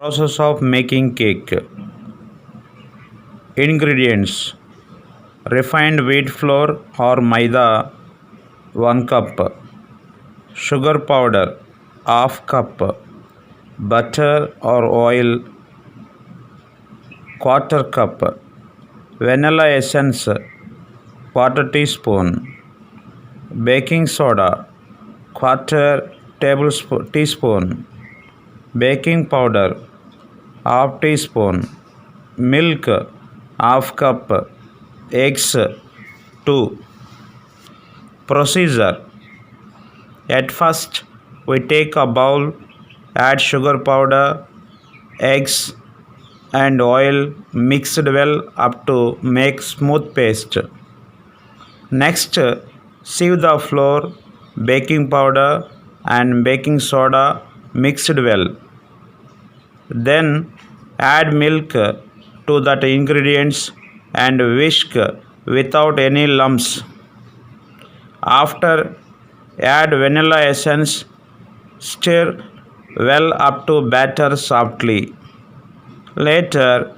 Process of making cake. Ingredients: refined wheat flour or maida 1 cup, sugar powder half cup, butter or oil quarter cup, vanilla essence quarter teaspoon, baking soda quarter teaspoon, baking powder half teaspoon, milk half cup, eggs 2. Procedure: at first we take a bowl, add sugar powder, eggs and oil mixed well up to make smooth paste. Next, sieve the flour, baking powder and baking soda mixed well. Then add milk to that ingredients and whisk without any lumps. After, add vanilla essence, stir well up to batter softly. Later,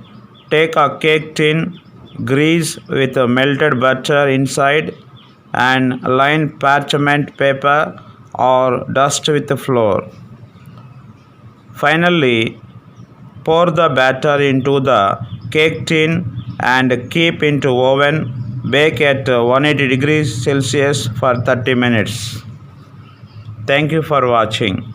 take a cake tin, grease with melted butter inside and line parchment paper or dust with flour. Finally, pour the batter into the cake tin and keep into oven. Bake at 180 degrees Celsius for 30 minutes. Thank you for watching.